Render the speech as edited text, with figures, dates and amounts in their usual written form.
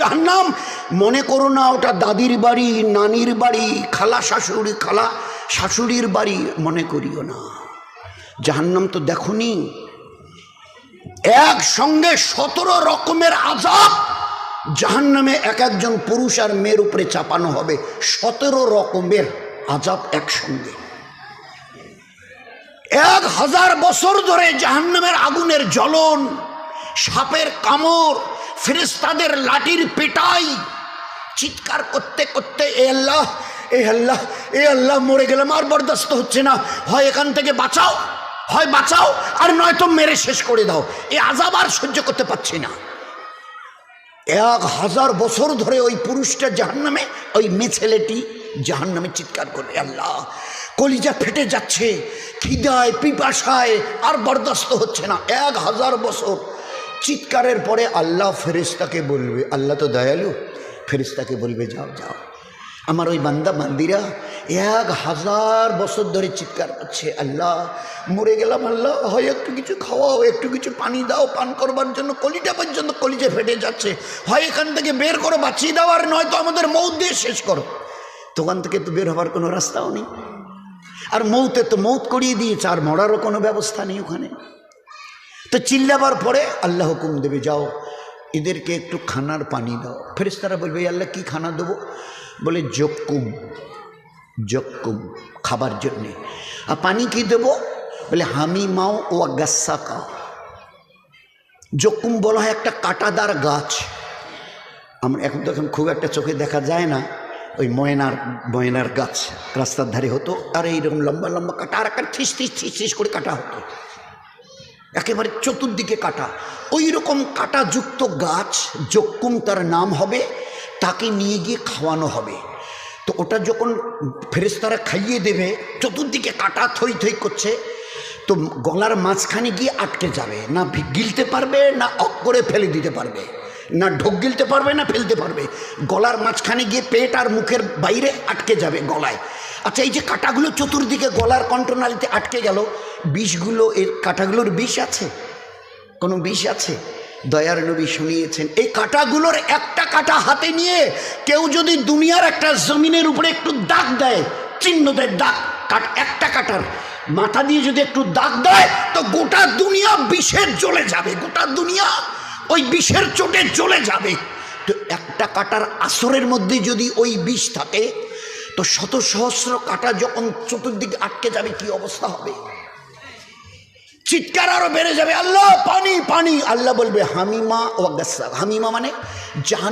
জাহান্নাম মনে করো না ওটা দাদির বাড়ি, নানির বাড়ি, খালা শাশুড়ির বাড়ি মনে করিও না। জাহান্নাম তো দেখনি, একসঙ্গে 17 রকমের আযাব জাহান্নামে এক একজন পুরুষ আর মেয়ের উপরে চাপানো হবে। 17 রকমের আযাব একসঙ্গে। 1000 বছর ধরে জাহান্নামের আগুনের জ্বলন, সাপের কামড়, ফেরেশতাদের লাঠির পেটাই, চিৎকার করতে করতে এ আল্লাহ, এ আল্লাহ, এ আল্লাহ, মরে গেলাম, আর বরদাস্ত হচ্ছে না, হয় এখান থেকে বাঁচাও, হয় বাঁচাও, আর নয়তো মেরে শেষ করে দাও, এ আযাব আর সহ্য করতে পারছি না। 1000 বছর ধরে ওই পুরুষটা জাহান্নামে, ওই মেয়ে ছেলেটি জাহান্নামে চিৎকার করবে। আল্লাহ, কলিজা ফেটে যাচ্ছে, খিদায় পিপাসায় আর বরদাস্ত হচ্ছে না। 1000 বছর চিৎকারের পরে আল্লাহ ফেরেশতাকে বলবে, আল্লাহ তো দয়ালু, ফেরেশতাকে বলবে যাও যাও, আমার ওই বান্দা বান্দিরা 1000 বছর ধরে চিৎকার করছে, আল্লাহ মরে গেলাম, আল্লাহ হয় একটু কিছু খাওয়াও, একটু কিছু পানি দাও পান করবার জন্য, কলিটা পর্যন্ত কলিজা ফেটে যাচ্ছে, হয় এখান থেকে বের করো, বাঁচিয়ে দাও, আর নয়তো আমাদের মৌত দিয়ে শেষ করো। দোকান থেকে তো বের হবার কোনো রাস্তাও নেই, আর মৌতে তো মৌত করিয়ে দিয়েছে, আর মরারও কোনো ব্যবস্থা নেই ওখানে। তো চিল্লাবার পরে আল্লাহ হুকুম দেবে, যাও এদেরকে একটু খানার পানি দাও। ফেরেশতারা বলবে, আল্লাহ কি খানা দেবো? বলে জক্কুম, জক্কুম খাবার জন্যে। আর পানি কি দেবো? বলে হামিমাও ও গাসাকা। জক্কুম বলা হয় একটা কাঁটাদার গাছ, আমরা এখন তো এখন খুব একটা চোখে দেখা যায় না, ওই ময়নার গাছ রাস্তার ধারে হতো, আর এইরকম লম্বা লম্বা কাটা, আর একটা ঠিস ঠিস ঠিস ঠিস করে কাটা হতো, একেবারে চতুর্দিকে কাটা, ওই রকম কাটাযুক্ত গাছ জক্কুম তার নাম হবে, তাকে নিয়ে গিয়ে খাওয়ানো হবে। তো ওটা যখন ফেরেশতারা খাইয়ে দেবে, চতুর্দিকে কাটা থই থই করছে, তো গলার মাঝখানে গিয়ে আটকে যাবে, না গিলতে পারবে, না অক করে ফেলে দিতে পারবে, না ঢোক গিলতে পারবে, না ফেলতে পারবে, গলার মাঝখানে গিয়ে পেট আর মুখের বাইরে আটকে যাবে গলায়। আচ্ছা, এই যে কাঁটাগুলো চতুর্দিকে গলার কণ্ঠনালীতে আটকে গেল, বিষগুলো, এর কাঁটাগুলোর বিষ আছে? কোনো বিষ আছে? দয়ার নবী শুনিয়েছেন, এই কাঁটাগুলোর একটা কাঁটা হাতে নিয়ে কেউ যদি দুনিয়ার একটা জমিনের উপরে একটু দাগ দেয়, চিহ্ন দেয়, দাগ, একটা কাঁটার মাথা দিয়ে যদি একটু দাগ দেয়, তো গোটা দুনিয়া বিষের জ্বলে যাবে, গোটা দুনিয়া ওই বিষের চোটে জ্বলে যাবে। তো একটা কাঁটার আসরের মধ্যে যদি ওই বিষ থাকে, তো শত সহস্র কাঁটা যখন চতুর্দিকে আটকে যাবে, কি অবস্থা হবে? চিৎকার আরো বেড়ে যাবে, আল্লাহ পানি পানি। আল্লাহ বলবে হামিমা ও গাসসাক। হামিমা মানে জাহান্নাম